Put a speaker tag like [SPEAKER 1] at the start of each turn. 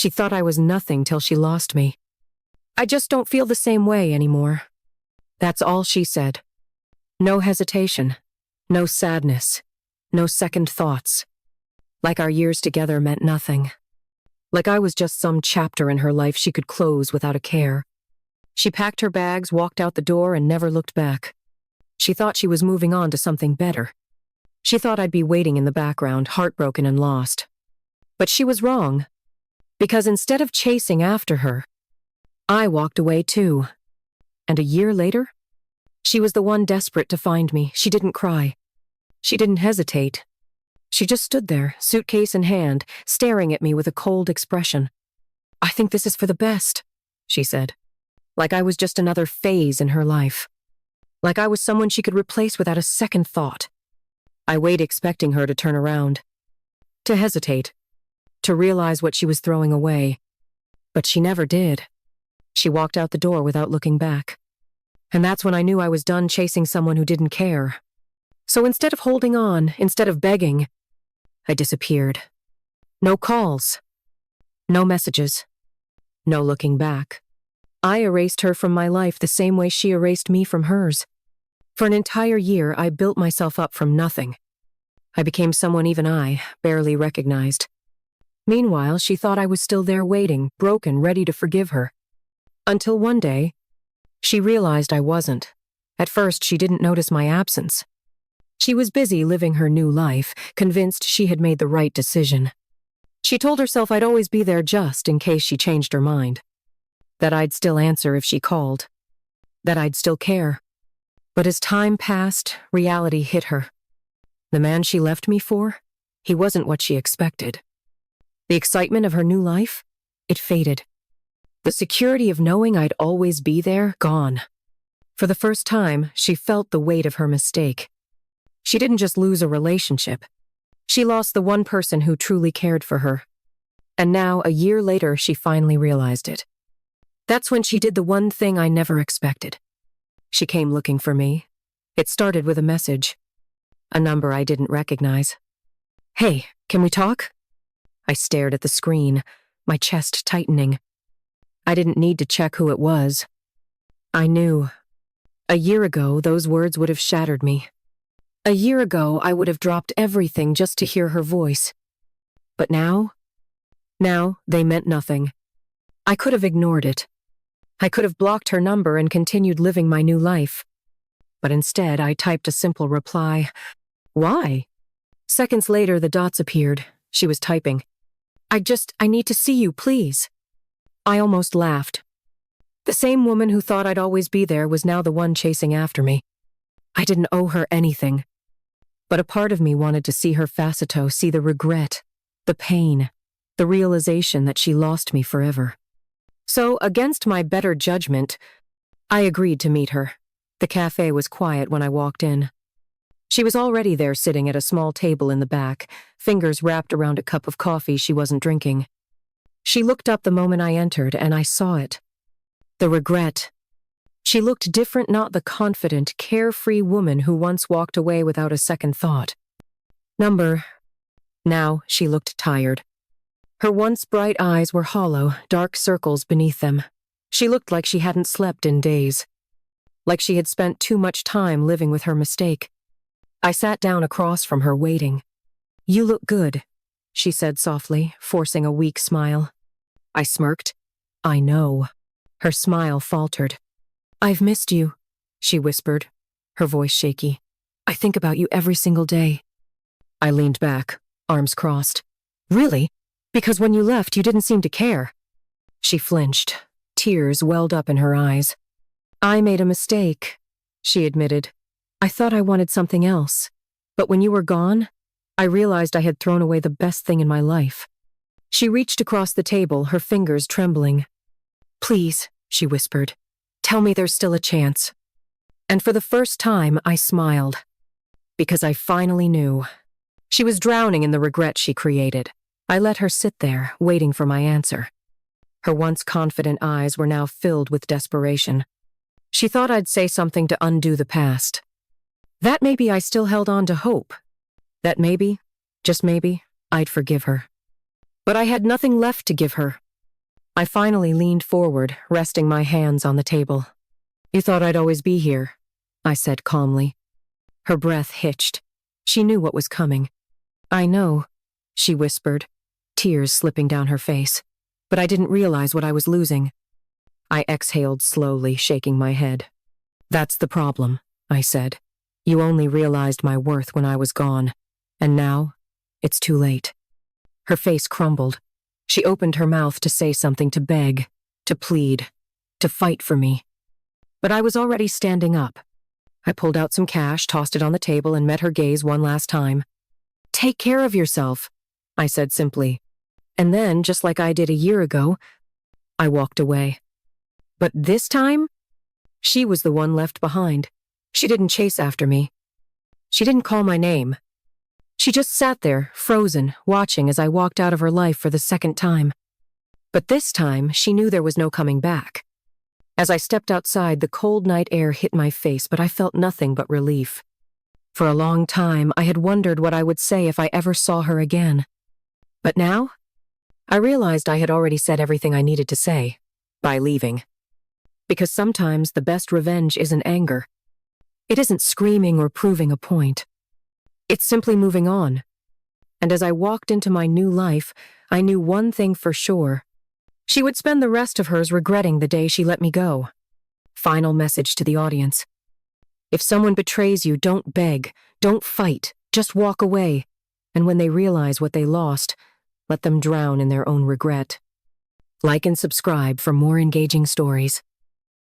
[SPEAKER 1] She thought I was nothing till she lost me. I just don't feel the same way anymore. That's all she said. No hesitation. No sadness. No second thoughts. Like our years together meant nothing. Like I was just some chapter in her life she could close without a care. She packed her bags, walked out the door, and never looked back. She thought she was moving on to something better. She thought I'd be waiting in the background, heartbroken and lost. But she was wrong. Because instead of chasing after her, I walked away too. And a year later, she was the one desperate to find me. She didn't cry. She didn't hesitate. She just stood there, suitcase in hand, staring at me with a cold expression. "I think this is for the best," she said. Like I was just another phase in her life. Like I was someone she could replace without a second thought. I waited expecting her to turn around. To hesitate. To realize what she was throwing away. But she never did. She walked out the door without looking back. And that's when I knew I was done chasing someone who didn't care. So instead of holding on, instead of begging, I disappeared. No calls. No messages. No looking back. I erased her from my life the same way she erased me from hers. For an entire year, I built myself up from nothing. I became someone even I barely recognized. Meanwhile, she thought I was still there waiting, broken, ready to forgive her. Until one day, she realized I wasn't. At first, she didn't notice my absence. She was busy living her new life, convinced she had made the right decision. She told herself I'd always be there just in case she changed her mind. That I'd still answer if she called. That I'd still care. But as time passed, reality hit her. The man she left me for, he wasn't what she expected. The excitement of her new life, it faded. The security of knowing I'd always be there, gone. For the first time, she felt the weight of her mistake. She didn't just lose a relationship. She lost the one person who truly cared for her. And now, a year later, she finally realized it. That's when she did the one thing I never expected. She came looking for me. It started with a message. A number I didn't recognize. "Hey, can we talk?" I stared at the screen, my chest tightening. I didn't need to check who it was. I knew. A year ago, those words would have shattered me. A year ago, I would have dropped everything just to hear her voice. But now they meant nothing. I could have ignored it. I could have blocked her number and continued living my new life. But instead, I typed a simple reply. "Why?" Seconds later, the dots appeared. She was typing. I need to see you, please." I almost laughed. The same woman who thought I'd always be there was now the one chasing after me. I didn't owe her anything. But a part of me wanted to see her facito, see the regret, the pain, the realization that she lost me forever. So, against my better judgment, I agreed to meet her. The cafe was quiet when I walked in. She was already there sitting at a small table in the back, fingers wrapped around a cup of coffee she wasn't drinking. She looked up the moment I entered, and I saw it. The regret. She looked different, not the confident, carefree woman who once walked away without a second thought. Now, she looked tired. Her once bright eyes were hollow, dark circles beneath them. She looked like she hadn't slept in days. Like she had spent too much time living with her mistake. I sat down across from her, waiting. "You look good," she said softly, forcing a weak smile. I smirked. "I know." Her smile faltered. "I've missed you," she whispered, her voice shaky. "I think about you every single day." I leaned back, arms crossed. "Really? Because when you left, you didn't seem to care." She flinched. Tears welled up in her eyes. "I made a mistake," she admitted. "I thought I wanted something else. But when you were gone, I realized I had thrown away the best thing in my life." She reached across the table, her fingers trembling. "Please," she whispered, "tell me there's still a chance." And for the first time, I smiled. Because I finally knew. She was drowning in the regret she created. I let her sit there, waiting for my answer. Her once confident eyes were now filled with desperation. She thought I'd say something to undo the past. That maybe I still held on to hope. That maybe, just maybe, I'd forgive her. But I had nothing left to give her. I finally leaned forward, resting my hands on the table. "You thought I'd always be here," I said calmly. Her breath hitched. She knew what was coming. "I know," she whispered, tears slipping down her face. "But I didn't realize what I was losing." I exhaled slowly, shaking my head. "That's the problem," I said. "You only realized my worth when I was gone. And now, it's too late." Her face crumbled. She opened her mouth to say something, to beg, to plead, to fight for me. But I was already standing up. I pulled out some cash, tossed it on the table, and met her gaze one last time. "Take care of yourself," I said simply. And then, just like I did a year ago, I walked away. But this time, she was the one left behind. She didn't chase after me. She didn't call my name. She just sat there, frozen, watching as I walked out of her life for the second time. But this time, she knew there was no coming back. As I stepped outside, the cold night air hit my face, but I felt nothing but relief. For a long time, I had wondered what I would say if I ever saw her again. But now, I realized I had already said everything I needed to say, by leaving. Because sometimes the best revenge isn't anger. It isn't screaming or proving a point. It's simply moving on. And as I walked into my new life, I knew one thing for sure. She would spend the rest of hers regretting the day she let me go. Final message to the audience. If someone betrays you, don't beg, don't fight, just walk away. And when they realize what they lost, let them drown in their own regret. Like and subscribe for more engaging stories.